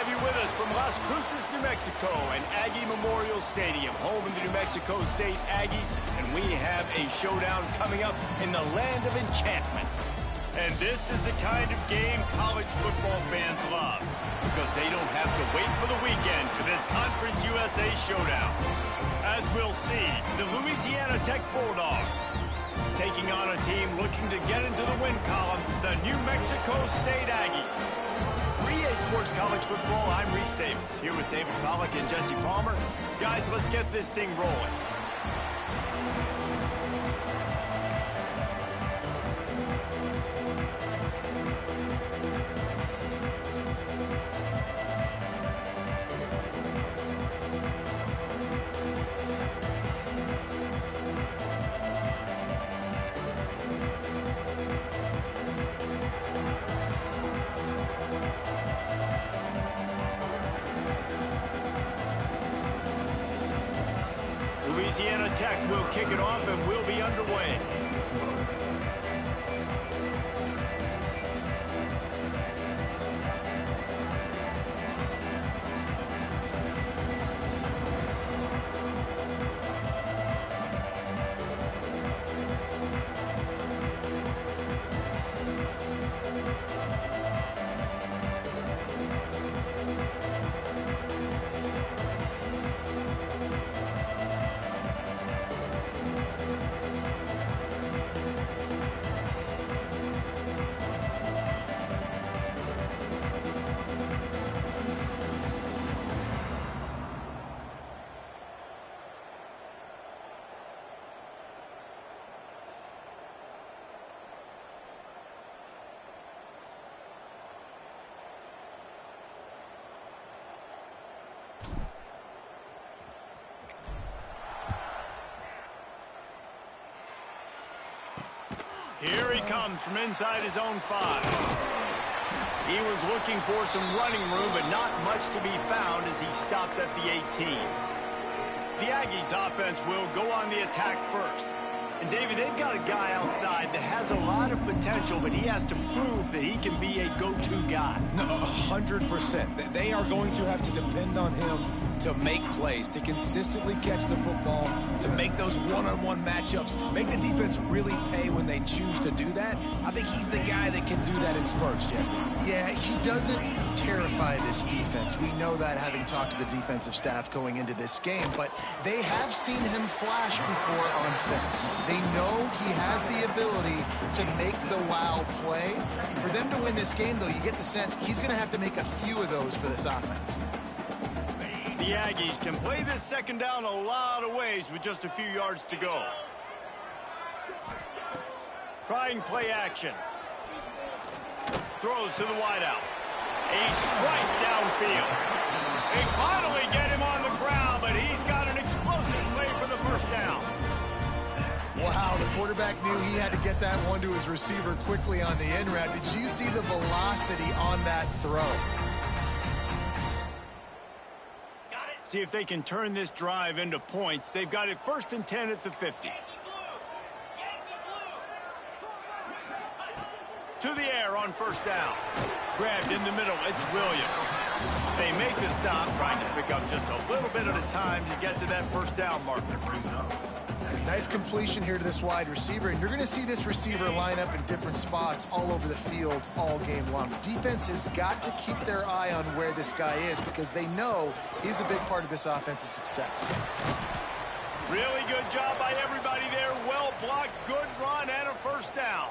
have you with us from Las Cruces, New Mexico, and Aggie Memorial Stadium, home of the New Mexico State Aggies, and we have a showdown coming up in the land of enchantment. And this is the kind of game college football fans love, because they don't have to wait for the weekend for this Conference USA showdown. As we'll see, the Louisiana Tech Bulldogs taking on a team looking to get into the win column, the New Mexico State Aggies. For EA Sports College Football, I'm Reese Davis, here with David Pollack and Jesse Palmer. Guys, let's get this thing rolling. Louisiana Tech will kick it off and we'll be underway. Here he comes from inside his own 5. He was looking for some running room, but not much to be found as he stopped at the 18. The Aggies offense will go on the attack first. And David, they've got a guy outside that has a lot of potential, but he has to prove that he can be a go-to guy. No, 100%. They are going to have to depend on him to make plays, to consistently catch the football, to make those one-on-one matchups, make the defense really pay when they choose to do that. I think he's the guy that can do that in spurts, Jesse. Yeah, he doesn't terrify this defense. We know that, having talked to the defensive staff going into this game, but they have seen him flash before on film. They know he has the ability to make the wow play. For them to win this game, though, you get the sense he's going to have to make a few of those for this offense. The Aggies can play this second down a lot of ways with just a few yards to go. Trying play action. Throws to the wideout. A strike downfield. They finally get him on the ground, but he's got an explosive play for the first down. Wow, the quarterback knew he had to get that one to his receiver quickly on the in route. Did you see the velocity on that throw? See if they can turn this drive into points. They've got it 1st and 10 at the 50. To the air on first down. Grabbed in the middle, it's Williams. They make the stop, trying to pick up just a little bit at a time to get to that first down marker. Nice completion here to this wide receiver, and you're going to see this receiver line up in different spots all over the field all game long. Defense has got to keep their eye on where this guy is, because they know he's a big part of this offense's success. Really good job by everybody there. Well blocked, good run, and a first down.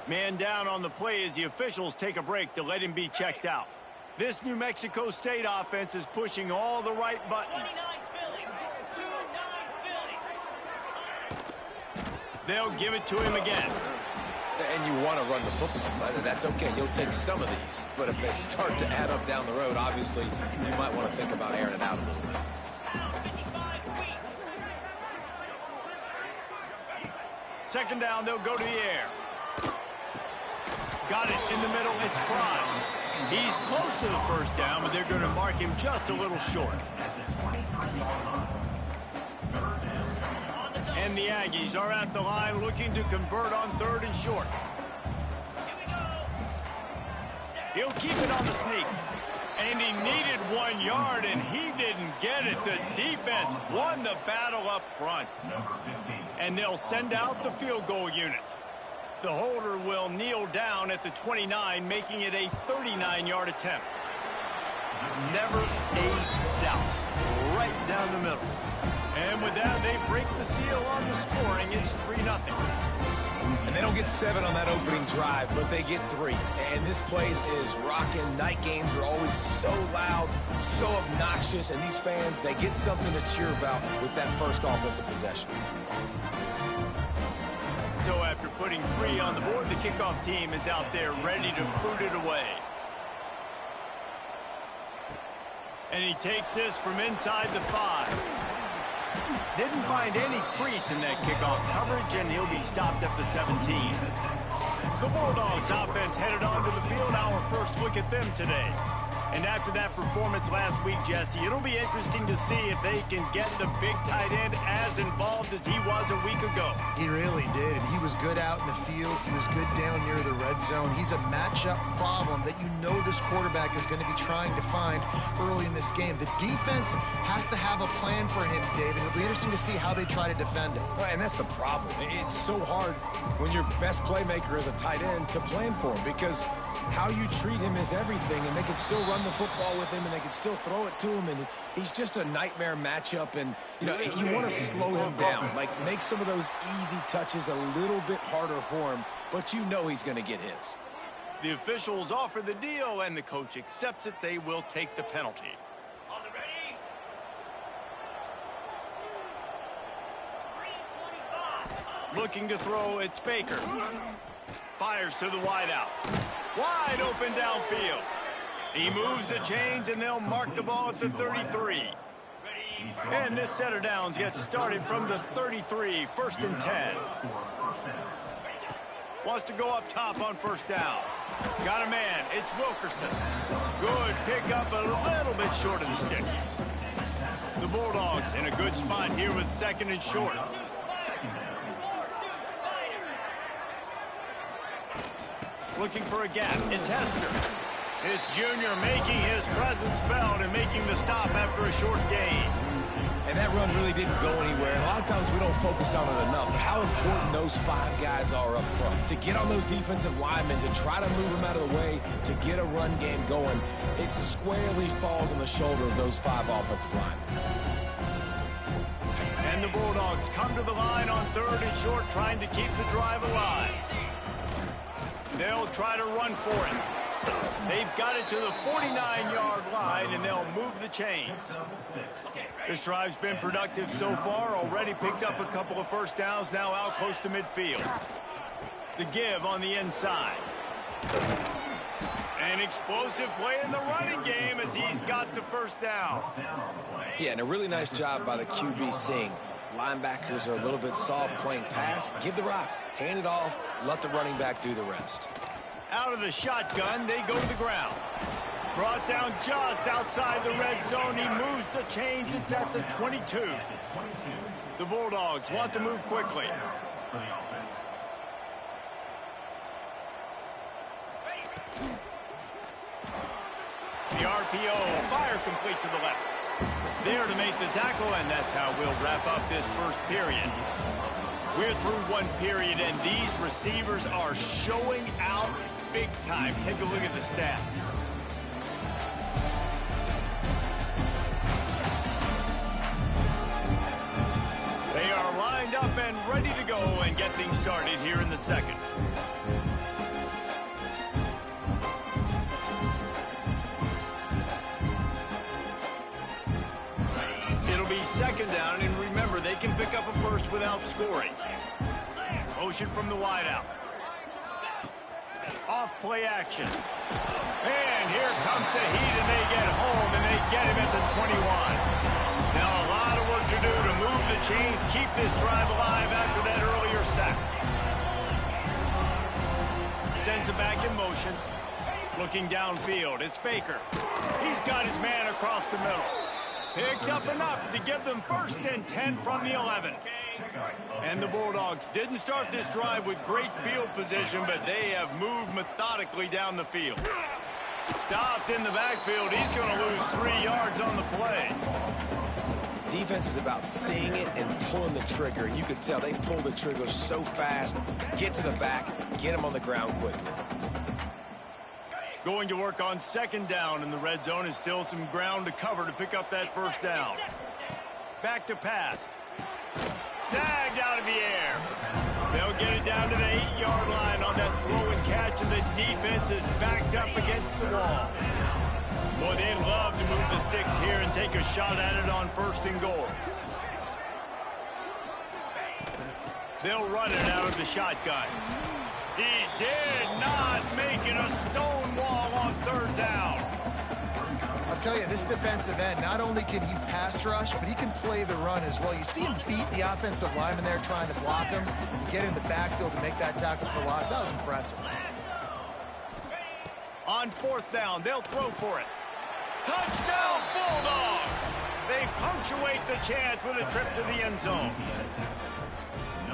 Man down on the play as the officials take a break to let him be checked out. This New Mexico State offense is pushing all the right buttons. They'll give it to him again. And you want to run the football, but that's okay. You'll take some of these. But if they start to add up down the road, obviously, you might want to think about airing it out a little bit. Second down, they'll go to the air. Got it in the middle, it's Prime. He's close to the first down, but they're going to mark him just a little short. And the Aggies are at the line looking to convert on 3rd and short. He'll keep it on the sneak. And he needed 1 yard, and he didn't get it. The defense won the battle up front. And they'll send out the field goal unit. The holder will kneel down at the 29, making it a 39-yard attempt. Never a doubt. Right down the middle. And with that, they break the seal on the scoring. It's 3-0. And they don't get 7 on that opening drive, but they get 3. And this place is rocking. Night games are always so loud, so obnoxious, and these fans, they get something to cheer about with that first offensive possession. So after putting 3 on the board, the kickoff team is out there ready to boot it away. And he takes this from inside the 5. Didn't find any crease in that kickoff coverage, and he'll be stopped at the 17. The Bulldogs offense headed onto the field. Our first look at them today. And after that performance last week, Jesse, it'll be interesting to see if they can get the big tight end as involved as he was a week ago. He really did, and he was good out in the field. He was good down near the red zone. He's a matchup problem that you know this quarterback is going to be trying to find early in this game. The defense has to have a plan for him, David. It'll be interesting to see how they try to defend him. Well, and that's the problem. It's so hard when your best playmaker is a tight end to plan for him, because how you treat him is everything, and they can still run the football with him, and they can still throw it to him, and he's just a nightmare matchup. And you want to slow him down, like make some of those easy touches a little bit harder for him, but you know he's going to get his. The officials offer the deal, and the coach accepts it. They will take the penalty. On the ready. 3:25. Looking to throw, it's Baker. Fires to the wideout. Wide open downfield. He moves the chains, and they'll mark the ball at the 33. And this set of downs gets started from the 33, 1st and 10. Wants to go up top on first down. Got a man. It's Wilkerson. Good pickup, a little bit short of the sticks. The Bulldogs in a good spot here with 2nd and short. Looking for a gap. It's Hester. His junior making his presence felt and making the stop after a short gain. And that run really didn't go anywhere. And a lot of times we don't focus on it enough. But how important those 5 guys are up front. To get on those defensive linemen, to try to move them out of the way, to get a run game going, it squarely falls on the shoulder of those 5 offensive linemen. And the Bulldogs come to the line on 3rd and short, trying to keep the drive alive. They'll try to run for it. They've got it to the 49-yard line, and they'll move the chains. This drive's been productive so far. Already picked up a couple of first downs, now out close to midfield. The give on the inside. An explosive play in the running game as he's got the first down. Yeah, and a really nice job by the QB seeing. Linebackers are a little bit soft playing pass. Give the rock. Hand it off. Let the running back do the rest. Out of the shotgun, they go to the ground. Brought down just outside the red zone. He moves the chains. It's at the 22. The Bulldogs want to move quickly. The RPO, fire complete to the left. There to make the tackle, and that's how we'll wrap up this first period. We're through one period, and these receivers are showing out big time. Take a look at the stats. They are lined up and ready to go and get things started here in the second. It'll be 2nd down, and remember, they can pick up a first without scoring. Motion from the wideout. Off play action. And here comes the heat, and they get home, and they get him at the 21. Now a lot of work to do to move the chains, keep this drive alive after that earlier sack. Sends it back in motion. Looking downfield, it's Baker. He's got his man across the middle. Picks up enough to give them 1st and 10 from the 11. And the Bulldogs didn't start this drive with great field position, but they have moved methodically down the field. Stopped in the backfield. He's going to lose 3 yards on the play. Defense is about seeing it and pulling the trigger, and you can tell they pull the trigger so fast, get to the back, get him on the ground quickly. Going to work on 2nd down in the red zone, and still some ground to cover to pick up that 1st down. Back to pass. Snagged out of the air. They'll get it down to the 8-yard line on that throw and catch, and the defense is backed up against the wall. Boy, they love to move the sticks here and take a shot at it on 1st and goal. They'll run it out of the shotgun. He did not make it a stone wall on 3rd down. I'll tell you, this defensive end, not only can he pass rush, but he can play the run as well. You see him beat the offensive lineman there trying to block him, and get in the backfield to make that tackle for loss. That was impressive. On 4th down, they'll throw for it. Touchdown, Bulldogs! They punctuate the chance with a trip to the end zone.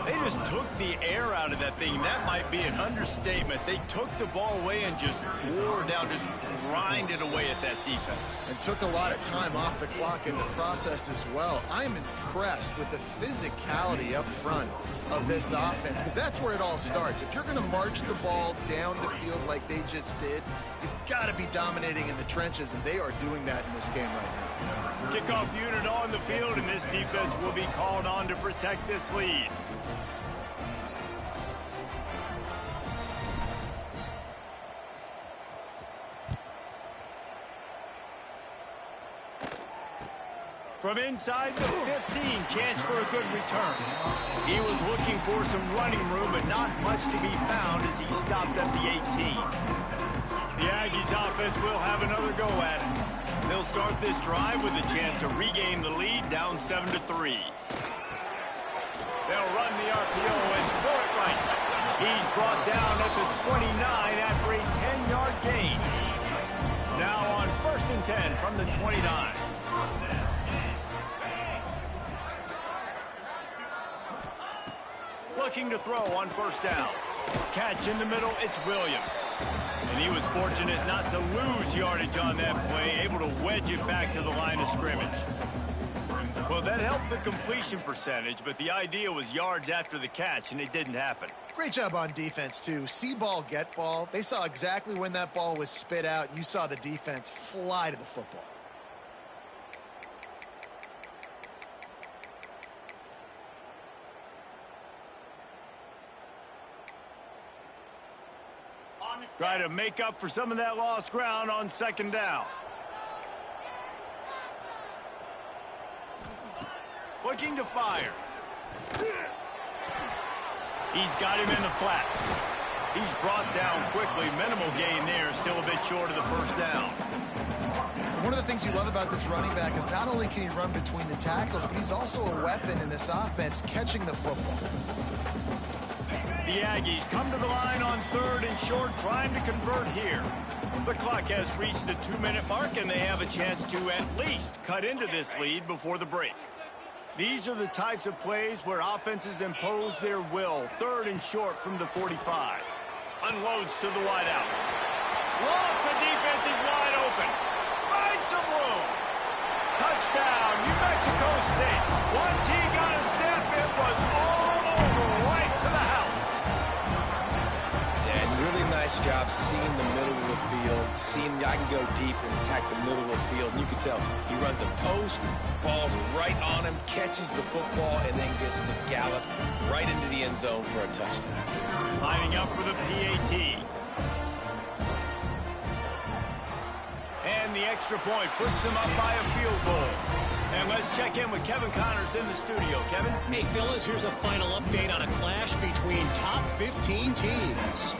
They just took the air out of that thing. That might be an understatement. They took the ball away and just wore down, just grinded away at that defense. And took a lot of time off the clock in the process as well. I'm impressed with the physicality up front of this offense, because that's where it all starts. If you're going to march the ball down the field like they just did, you've got to be dominating in the trenches, and they are doing that in this game right now. Kickoff unit on the field, and this defense will be called on to protect this lead. From inside the 15, chance for a good return. He was looking for some running room, but not much to be found as he stopped at the 18. The Aggies offense will have another go at it. They'll start this drive with a chance to regain the lead, down 7-3. They'll run the RPO and throw it right. He's brought down at the 29 after a 10-yard gain. Now on 1st and 10 from the 29. Looking to throw on 1st down. Catch in the middle, it's Williams. And he was fortunate not to lose yardage on that play, able to wedge it back to the line of scrimmage. Well, that helped the completion percentage, but the idea was yards after the catch, and it didn't happen. Great job on defense, too. See ball, get ball. They saw exactly when that ball was spit out. You saw the defense fly to the football. Try to make up for some of that lost ground on 2nd down. Looking to fire. He's got him in the flat. He's brought down quickly. Minimal gain there, still a bit short of the 1st down. One of the things you love about this running back is not only can he run between the tackles, but he's also a weapon in this offense, catching the football. The Aggies come to the line on 3rd and short, trying to convert here. The clock has reached the 2-minute mark, and they have a chance to at least cut into this lead before the break. These are the types of plays where offenses impose their will. 3rd and short from the 45. Unloads to the wideout. Lost, the defense is wide open. Finds some room. Touchdown, New Mexico State. Once he got a step, it was all over, right to the house. Nice job seeing the middle of the field, seeing I can go deep and attack the middle of the field. And you can tell he runs a post, ball's right on him, catches the football, and then gets to gallop right into the end zone for a touchdown. Lining up for the PAT. And the extra point puts them up by a field goal. And let's check in with Kevin Connors in the studio. Kevin? Hey, fellas, here's a final update on a clash between top 15 teams.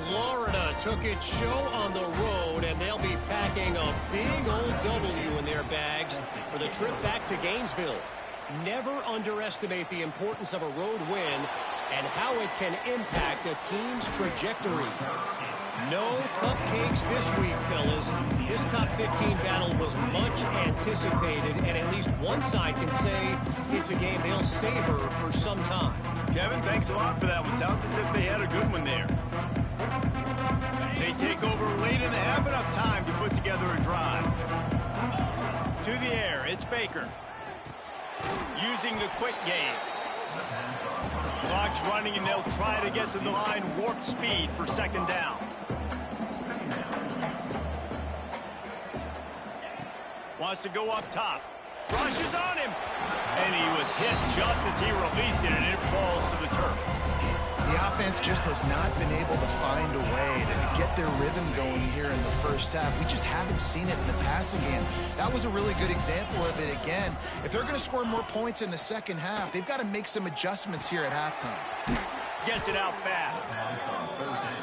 Florida took its show on the road, and they'll be packing a big old W in their bags for the trip back to Gainesville. Never underestimate the importance of a road win and how it can impact a team's trajectory. No cupcakes this week, fellas. This top 15 battle was much anticipated, and at least one side can say it's a game they'll savor for some time. Kevin, thanks a lot for that one. Sounds as if they had a good one there. They take over late in the half, enough time to put together a drive. To the air, it's Baker. Using the quick game. Clock's running, and they'll try to get to the line warp speed for second down. Wants to go up top. Rushes on him. And he was hit just as he released it, and it falls to the turf. The offense just has not been able to find a way to get their rhythm going here in the first half. We just haven't seen it in the passing game. That was a really good example of it again. If they're going to score more points in the second half, they've got to make some adjustments here at halftime. Gets it out fast.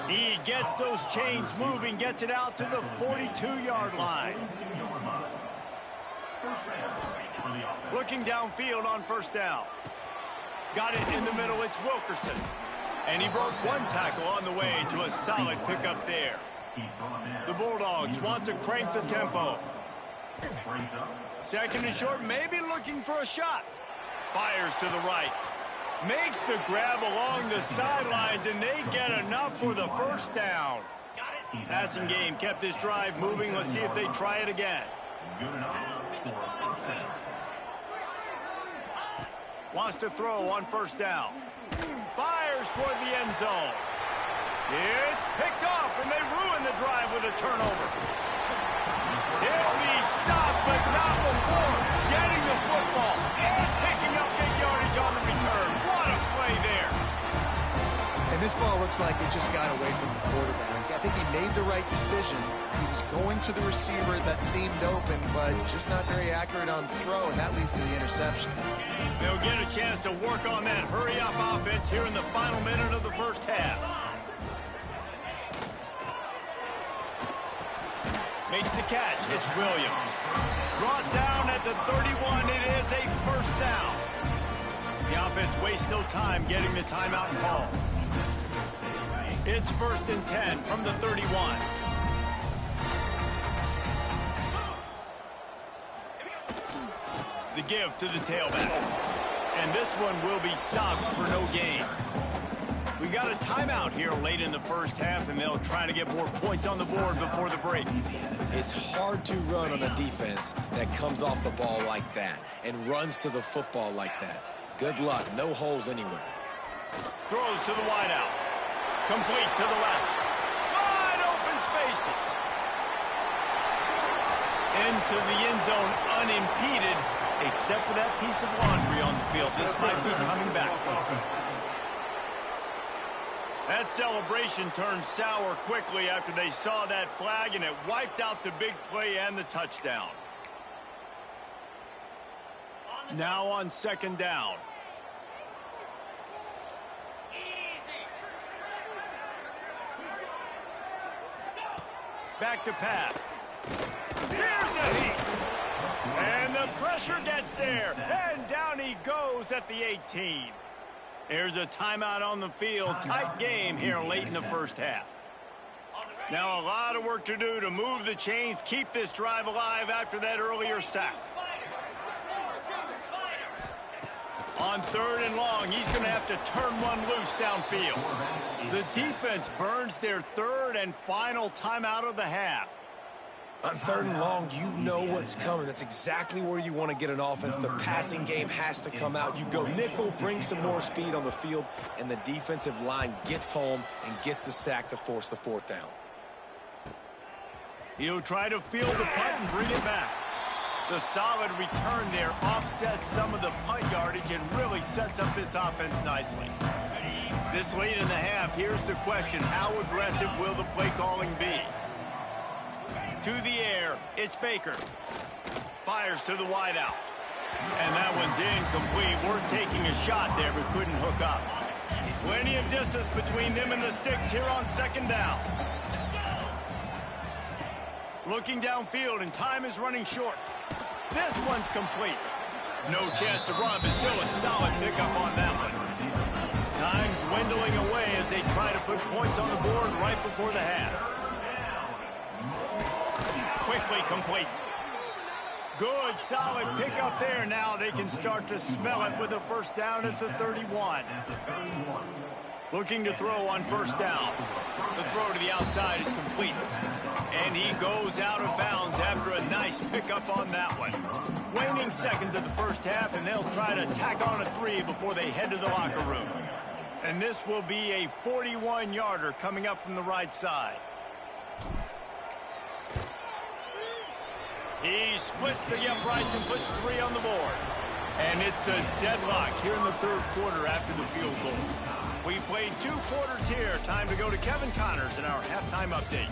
He gets those chains moving, gets it out to the 42-yard line. Looking downfield on first down. Got it in the middle, it's Wilkerson. And he broke one tackle on the way to a solid pickup there. The Bulldogs want to crank the tempo. Second and short, maybe looking for a shot. Fires to the right. Makes the grab along the sidelines, and they get enough for the first down. Passing game kept this drive moving. Let's see if they try it again. Wants to throw on first down. Fires toward the end zone. It's picked off, and they ruin the drive with a turnover. He'll be stopped, but not before getting the football and picking up big yardage on the return. What a play there. And this ball looks like it just got away from the quarterback. I think he made the right decision. He was going to the receiver that seemed open, but just not very accurate on the throw, and that leads to the interception. They'll get a chance to work on that hurry-up offense here in the final minute of the first half. Makes the catch. It's Williams. Brought down at the 31. It is a first down. The offense wastes no time getting the timeout call. It's 1st and 10 from the 31. The give to the tailback. And this one will be stopped for no gain. We got a timeout here late in the first half, and they'll try to get more points on the board before the break. It's hard to run on a defense that comes off the ball like that and runs to the football like that. Good luck. No holes anywhere. Throws to the wideout. Complete to the left. Wide open spaces. Into the end zone unimpeded, except for that piece of laundry on the field. This might be coming back. That celebration turned sour quickly after they saw that flag, and it wiped out the big play and the touchdown. Now on second down. Back to pass. Here's a heat. And the pressure gets there. And down he goes at the 18. There's a timeout on the field. Tight game here late in the first half. Now a lot of work to do to move the chains, keep this drive alive after that earlier sack. On 3rd and long, he's going to have to turn one loose downfield. The defense burns their 3rd and final timeout of the half. On 3rd and long, you know what's coming. That's exactly where you want to get an offense. The passing game has to come out. You go nickel, bring some more speed on the field, and the defensive line gets home and gets the sack to force the 4th down. He'll try to field the punt and bring it back. The solid return there offsets some of the punt yardage and really sets up this offense nicely. This late in the half, here's the question. How aggressive will the play calling be? To the air, it's Baker. Fires to the wideout. And that one's incomplete. We're taking a shot there, but couldn't hook up. Plenty of distance between them and the sticks here on second down. Looking downfield, and time is running short. This one's complete. No chance to run, but still a solid pickup on that one. Time dwindling away as they try to put points on the board right before the half. Quickly complete. Good, solid pickup there. Now they can start to smell it with a first down at the 31. Looking to throw on first down. The throw to the outside is complete. And he goes out of bounds after a nice pickup on that one. Waning seconds of the first half, and they'll try to tack on a 3 before they head to the locker room. And this will be a 41-yarder coming up from the right side. He splits the uprights and puts 3 on the board. And it's a deadlock here in the third quarter after the field goal. We played 2 quarters here. Time to go to Kevin Connors in our halftime update.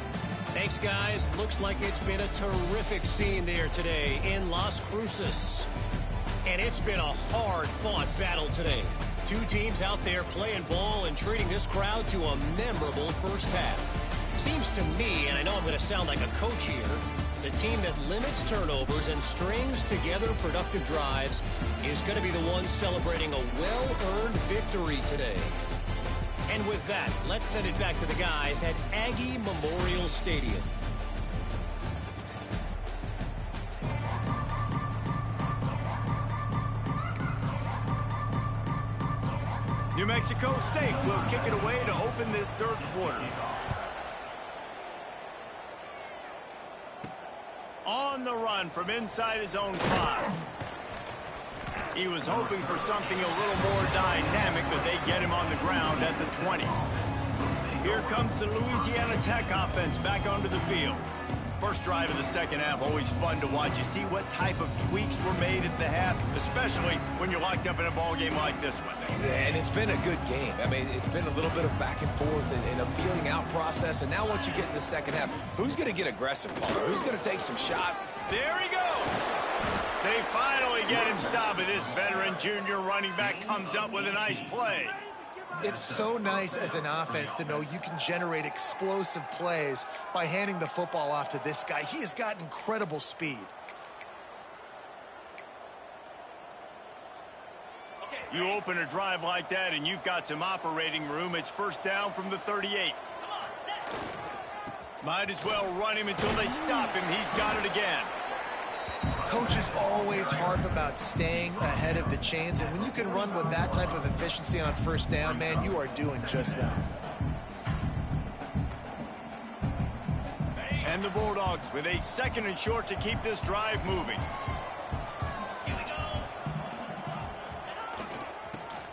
Thanks, guys. Looks like it's been a terrific scene there today in Las Cruces. And it's been a hard-fought battle today. 2 teams out there playing ball and treating this crowd to a memorable first half. Seems to me, and I know I'm going to sound like a coach here, the team that limits turnovers and strings together productive drives is going to be the one celebrating a well-earned victory today. And with that, let's send it back to the guys at Aggie Memorial Stadium. New Mexico State will kick it away to open this third quarter. On the run from inside his own 5. He was hoping for something a little more dynamic, but they get him on the ground at the 20. Here comes the Louisiana Tech offense back onto the field. First drive of the second half, always fun to watch. You see what type of tweaks were made at the half, especially when you're locked up in a ball game like this one. Yeah, and it's been a good game. I mean, it's been a little bit of back and forth and a feeling out process. And now once you get in the second half, who's going to get aggressive, Paul? Who's going to take some shot? There he goes. They finally get him stopped, and this veteran junior running back comes up with a nice play. It's so nice as an offense to know you can generate explosive plays by handing the football off to this guy. He has got incredible speed. You open a drive like that, and you've got some operating room. It's first down from the 38. Might as well run him until they stop him. He's got it again. Coaches always harp about staying ahead of the chains, and when you can run with that type of efficiency on first down, man, you are doing just that. And the Bulldogs with a 2nd and short to keep this drive moving.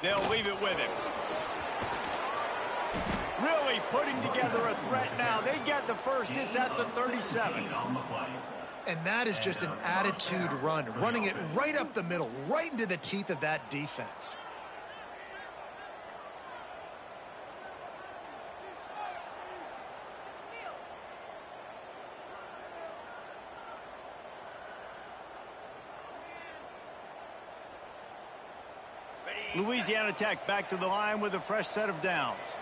They'll leave it with him. Really putting together a threat now. They get the first. It's at the 37. And that is just an attitude run, running it right up the middle, right into the teeth of that defense. Louisiana Tech back to the line with a fresh set of downs.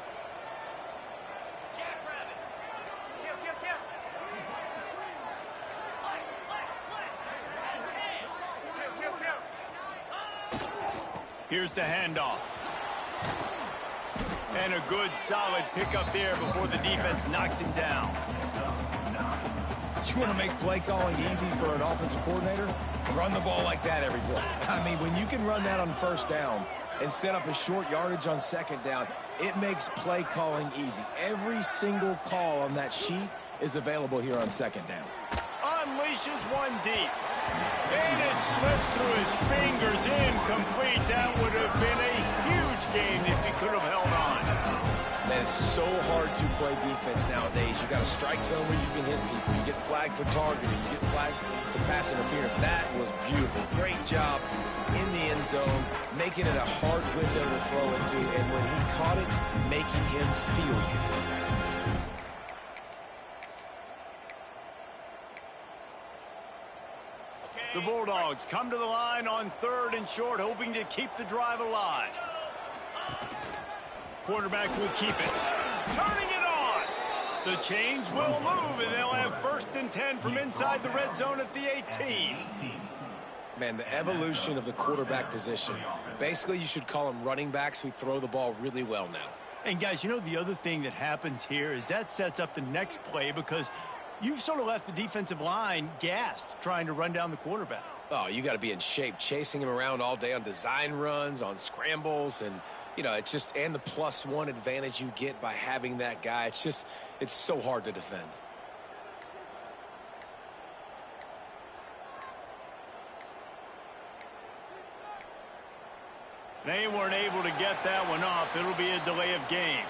Here's the handoff. And a good, solid pickup there before the defense knocks him down. You want to make play calling easy for an offensive coordinator? Run the ball like that every play. I mean, when you can run that on first down and set up a short yardage on second down, it makes play calling easy. Every single call on that sheet is available here on second down. Unleashes one deep. And it slips through his fingers, incomplete. That would have been a huge game if he could have held on. Man, it's so hard to play defense nowadays. You got a strike zone where you can hit people. You get flagged for targeting. You get flagged for pass interference. That was beautiful. Great job in the end zone, making it a hard window to throw into. And when he caught it, making him feel you. The Bulldogs come to the line on 3rd and short, hoping to keep the drive alive. Quarterback will keep it. Turning it on. The chains will move, and they'll have 1st and 10 from inside the red zone at the 18. Man, the evolution of the quarterback position. Basically, you should call them running backs who throw the ball really well now. And, guys, you know the other thing that happens here is that sets up the next play because you've sort of left the defensive line gassed trying to run down the quarterback. Oh, you got to be in shape, chasing him around all day on design runs, on scrambles, and You know, it's just, and the +1 advantage you get by having that guy. It's so hard to defend. They weren't able to get that one off. It'll be a delay of game.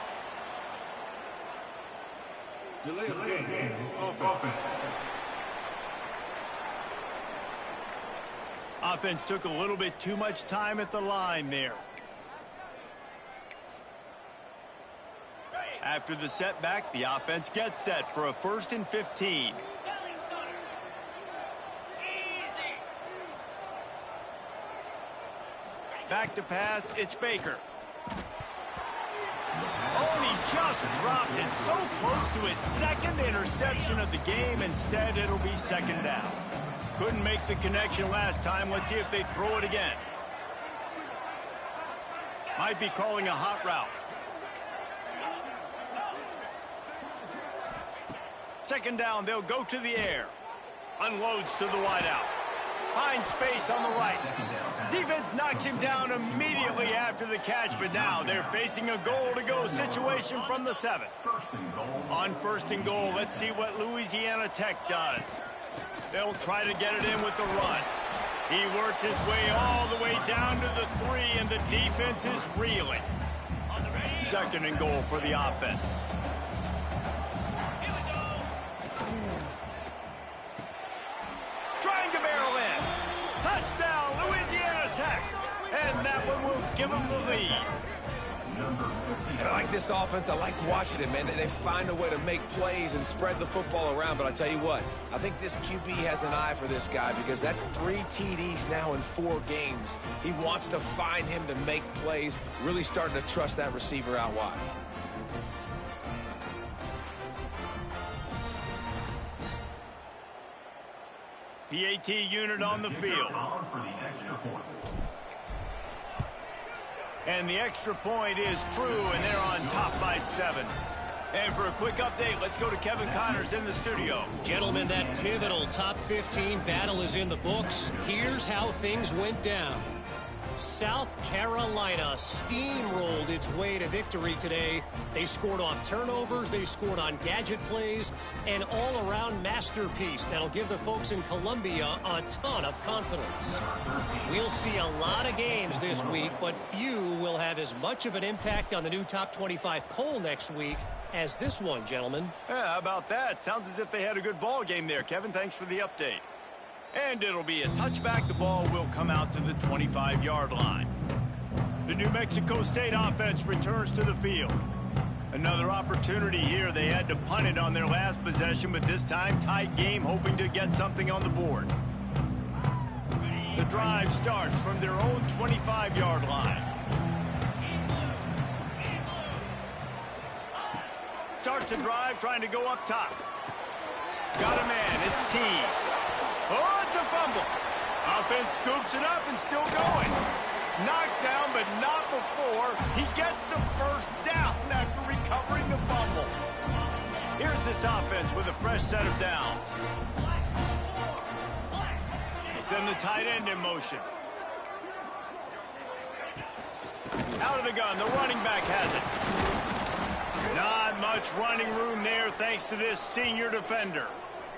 Delay of game. Offense. Offense took a little bit too much time at the line there. After the setback, the offense gets set for a 1st and 15. Back to pass, it's Baker. Oh, and he just dropped it so close to his 2nd interception of the game. Instead, it'll be 2nd down. Couldn't make the connection last time. Let's see if they throw it again. Might be calling a hot route. 2nd down, they'll go to the air. Unloads to the wideout. Finds space on the right. Defense knocks him down immediately after the catch, but now they're facing a goal-to-go situation from the 7. On 1st and goal, let's see what Louisiana Tech does. They'll try to get it in with the run. He works his way all the way down to the 3, and the defense is reeling. 2nd and goal for the offense. Trying to barrel in. Touchdown, Louisiana Tech. And that one will give them the lead. And I like this offense. I like watching it, man. They find a way to make plays and spread the football around. But I tell you what, I think this QB has an eye for this guy because that's 3 TDs now in 4 games. He wants to find him to make plays, really starting to trust that receiver out wide. PAT unit on the field. And the extra point is true, and they're on top by 7. And for a quick update, let's go to Kevin Connors in the studio. Gentlemen, that pivotal top 15 battle is in the books. Here's how things went down. South Carolina steamrolled its way to victory today. They scored off turnovers, they scored on gadget plays, an all-around masterpiece that'll give the folks in Columbia a ton of confidence. We'll see a lot of games this week, but few will have as much of an impact on the new top 25 poll next week as this one, gentlemen. Yeah, how about that? Sounds as if they had a good ball game there. Kevin, thanks for the update. And it'll be a touchback. The ball will come out to the 25-yard line. The New Mexico State offense returns to the field. Another opportunity here. They had to punt it on their last possession, but this time tight game, hoping to get something on the board. The drive starts from their own 25-yard line. Starts a drive trying to go up top. Got a man. It's Tease. Oh, it's a fumble. Offense scoops it up and still going. Knocked down, but not before. He gets the 1st down after recovering the fumble. Here's this offense with a fresh set of downs. They send the tight end in motion. Out of the gun, the running back has it. Not much running room there thanks to this senior defender.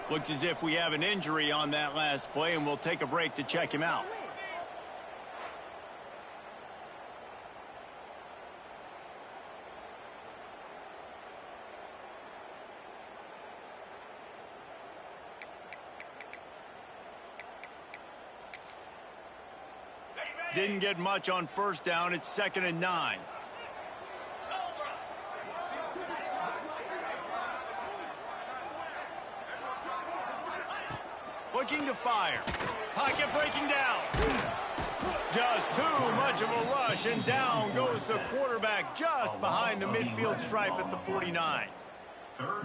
Looks as if we have an injury on that last play, and we'll take a break to check him out. Didn't get much on 1st down. It's 2nd and 9. Looking to fire. Pocket breaking down. Just too much of a rush, and down goes the quarterback just behind the midfield stripe at the 49.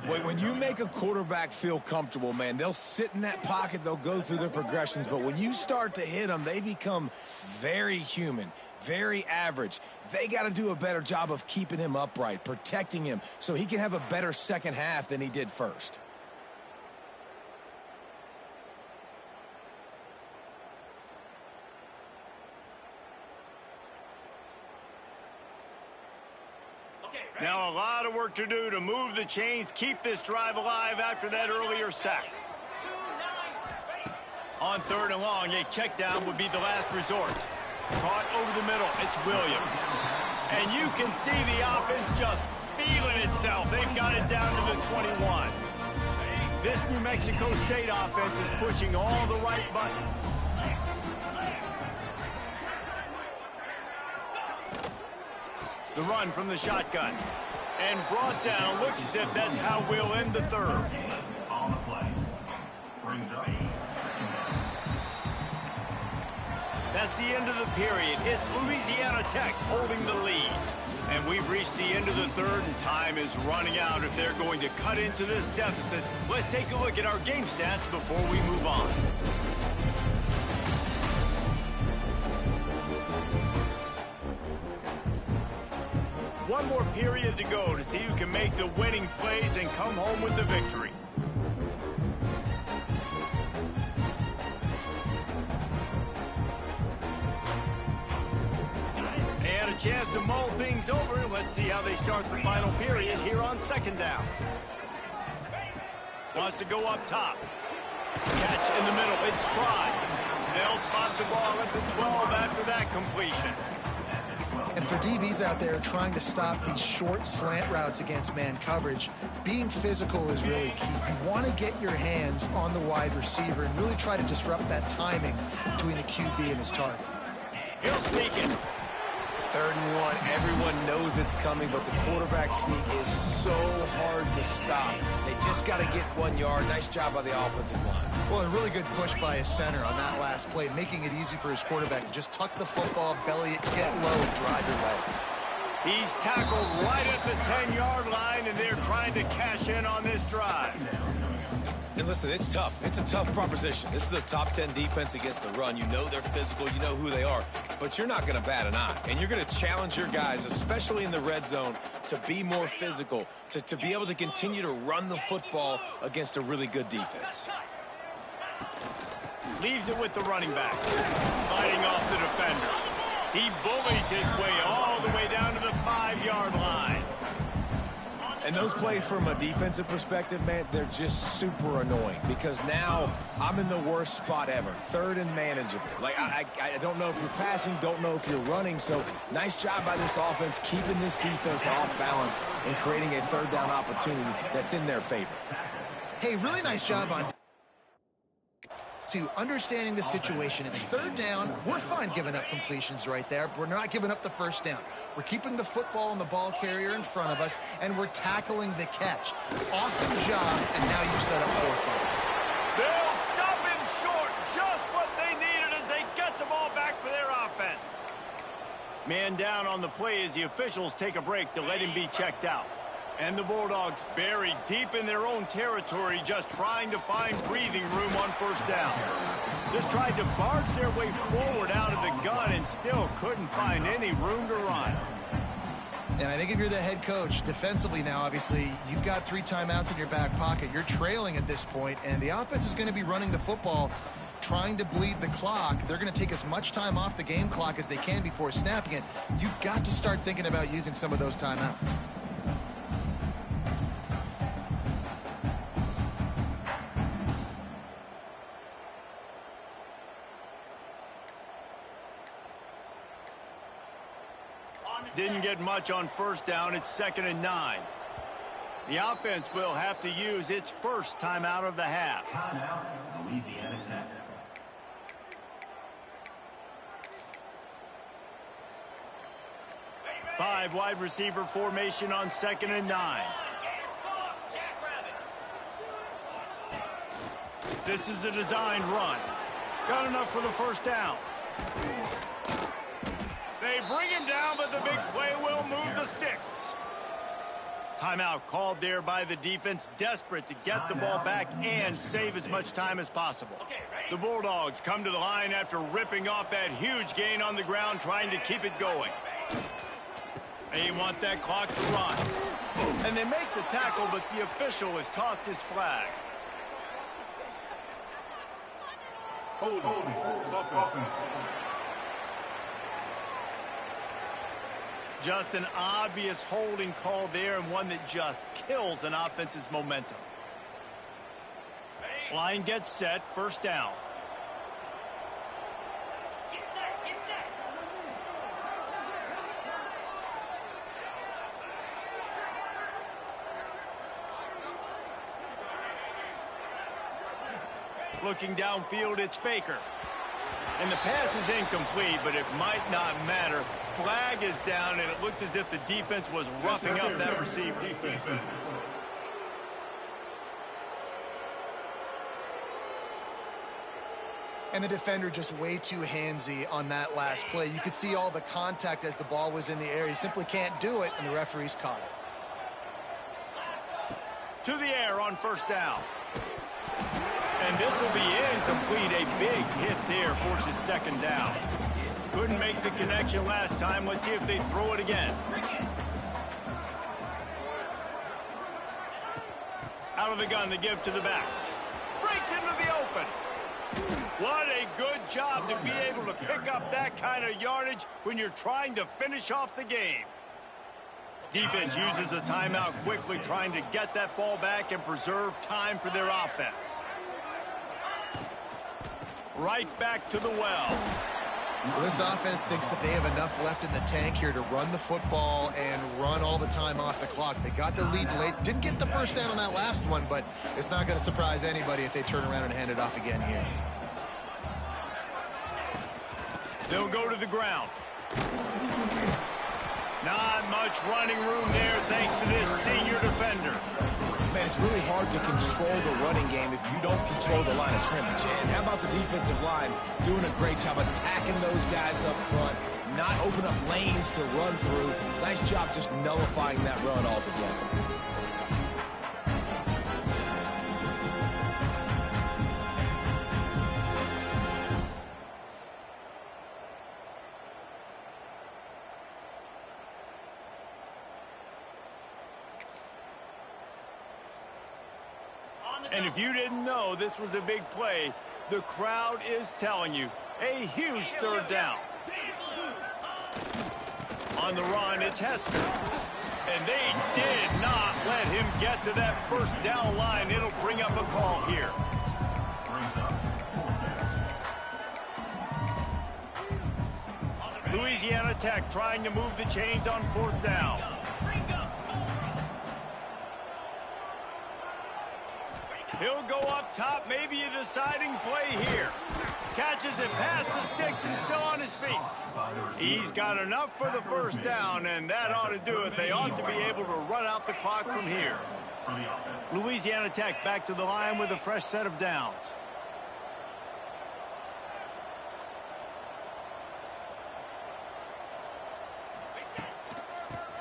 When you make a quarterback feel comfortable, man, they'll sit in that pocket, they'll go through their progressions, but when you start to hit them, they become very human, very average. They got to do a better job of keeping him upright, protecting him, so he can have a better second half than he did first. Now a lot of work to do to move the chains, keep this drive alive after that earlier sack. On 3rd and long, a check down would be the last resort. Caught over the middle, it's Williams. And you can see the offense just feeling itself. They've got it down to the 21. This New Mexico State offense is pushing all the right buttons. The run from the shotgun. And brought down. Looks as if that's how we'll end the 3rd. On the play. Brings up. That's the end of the period. It's Louisiana Tech holding the lead. And we've reached the end of the 3rd, and time is running out if they're going to cut into this deficit. Let's take a look at our game stats before we move on. One more period to go to see who can make the winning plays and come home with the victory. And a chance to mull things over. Let's see how they start the final period here on 2nd down. Wants to go up top. Catch in the middle. It's Fry. They'll spot the ball at the 12 after that completion. And for DBs out there trying to stop these short slant routes against man coverage, being physical is really key. You want to get your hands on the wide receiver and really try to disrupt that timing between the QB and his target. He'll sneak it. 3rd and 1, everyone knows it's coming, but the quarterback sneak is so hard to stop. They just got to get 1 yard. Nice job by the offensive line. Well, a really good push by his center on that last play, making it easy for his quarterback to just tuck the football, belly it, get low, and drive your legs. He's tackled right at the 10-yard line, and they're trying to cash in on this drive. And listen, it's tough. It's a tough proposition. This is a top 10 defense against the run. You know they're physical. You know who they are. But you're not going to bat an eye. And you're going to challenge your guys, especially in the red zone, to be more physical, to be able to continue to run the football against a really good defense. Leaves it with the running back. Fighting off the defender. He bullies his way all the way down to the 5-yard line. And those plays from a defensive perspective, man, they're just super annoying because now I'm in the worst spot ever. 3rd and manageable. Like, I don't know if you're passing, don't know if you're running. So nice job by this offense keeping this defense off balance and creating a 3rd down opportunity that's in their favor. Hey, really nice job on to understanding the situation. It's 3rd down. We're fine giving up completions right there. We're not giving up the 1st down. We're keeping the football and the ball carrier in front of us, and we're tackling the catch. Awesome job, and now you've set up 4th down. They'll stop him short. Just what they needed as they get the ball back for their offense. Man down on the play as the officials take a break to let him be checked out. And the Bulldogs buried deep in their own territory, just trying to find breathing room on 1st down. Just tried to barge their way forward out of the gun and still couldn't find any room to run. And I think if you're the head coach, defensively now, obviously, you've got 3 timeouts in your back pocket. You're trailing at this point, and the offense is going to be running the football, trying to bleed the clock. They're going to take as much time off the game clock as they can before snapping it. You've got to start thinking about using some of those timeouts. Didn't get much on 1st down. It's 2nd and 9. The offense will have to use its 1st timeout of the half. Timeout, Louisiana Tech. 5 wide receiver formation on 2nd and 9. This is a designed run. Got enough for the 1st down. They bring him down, but the big play will move the sticks. Timeout called there by the defense, desperate to get the ball back and save as much time as possible. The Bulldogs come to the line after ripping off that huge gain on the ground, trying to keep it going. They want that clock to run. And they make the tackle, but the official has tossed his flag. Just an obvious holding call there, and one that just kills an offense's momentum. Line gets set, first down. Get set, get set. Looking downfield, it's Baker. And the pass is incomplete, but it might not matter. Flag is down, and it looked as if the defense was roughing up that receiver. And the defender just way too handsy on that last play. You could see all the contact as the ball was in the air. He simply can't do it, and the referees caught it. To the air on first down. And this will be incomplete. A big hit there forces second down. Couldn't make the connection last time. Let's see if they throw it again. Out of the gun to give to the back. Breaks into the open. What a good job to be able to pick up that kind of yardage when you're trying to finish off the game. Defense uses a timeout quickly, trying to get that ball back and preserve time for their offense. Right back to the well. This offense thinks that they have enough left in the tank here to run the football and run all the time off the clock. They got the lead late. Didn't get the first down on that last one, but it's not going to surprise anybody if they turn around and hand it off again here. They'll go to the ground. Not much running room there thanks to this senior defender. Man, it's really hard to control the running game if you don't control the line of scrimmage. And how about the defensive line doing a great job attacking those guys up front, not open up lanes to run through. Nice job just nullifying that run altogether. And if you didn't know this was a big play, the crowd is telling you. A huge third down. On the run, it's Hester. And they did not let him get to that first down line. It'll bring up a call here. Louisiana Tech trying to move the chains on fourth down. He'll go up top, maybe a deciding play here. Catches it past the sticks and still on his feet. He's got enough for the first down, and that ought to do it. They ought to be able to run out the clock from here. Louisiana Tech back to the line with a fresh set of downs.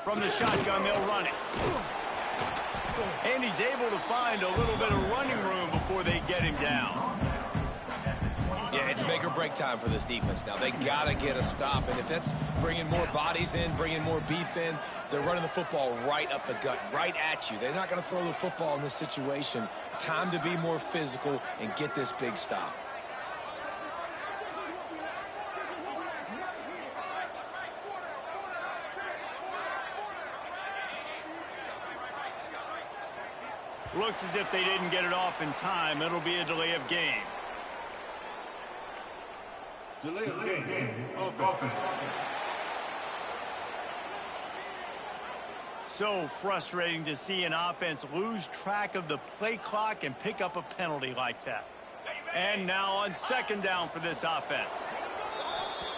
From the shotgun, they'll run it. And he's able to find a little bit of running room before they get him down. Yeah, it's make or break time for this defense now. They got to get a stop, and if that's bringing more bodies in, bringing more beef in, they're running the football right up the gut, right at you. They're not going to throw the football in this situation. Time to be more physical and get this big stop. Looks as if they didn't get it off in time. It'll be a delay of game. Delay of game. Offense. So frustrating to see an offense lose track of the play clock and pick up a penalty like that. And now on second down for this offense.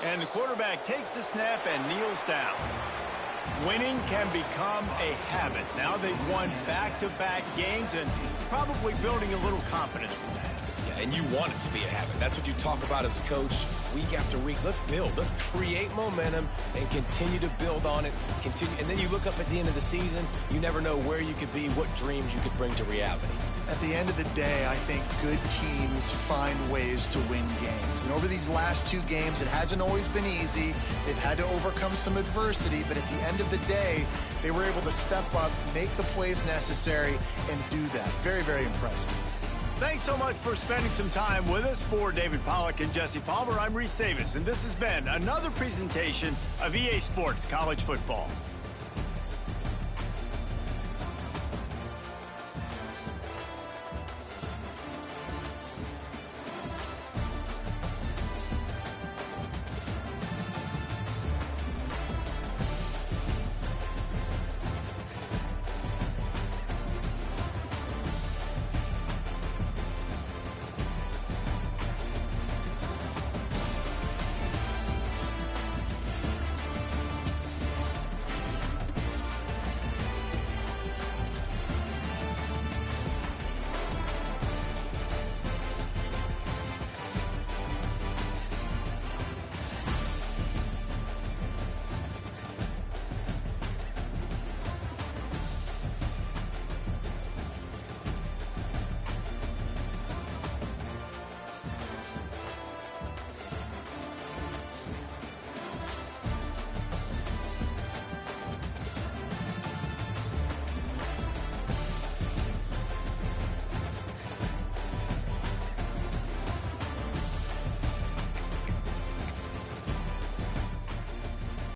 And the quarterback takes the snap and kneels down. Winning can become a habit. Now they've won back-to-back games and probably building a little confidence from that. Yeah, and you want it to be a habit. That's what you talk about as a coach week after week. Let's build. Let's create momentum and continue to build on it. And then you look up at the end of the season, you never know where you could be, what dreams you could bring to reality. At the end of the day, I think good teams find ways to win games. And over these last two games, it hasn't always been easy. They've had to overcome some adversity, but at the end of the day, they were able to step up, make the plays necessary, and do that. Very, very impressive. Thanks so much for spending some time with us. For David Pollack and Jesse Palmer, I'm Reese Davis, and this has been another presentation of EA Sports College Football.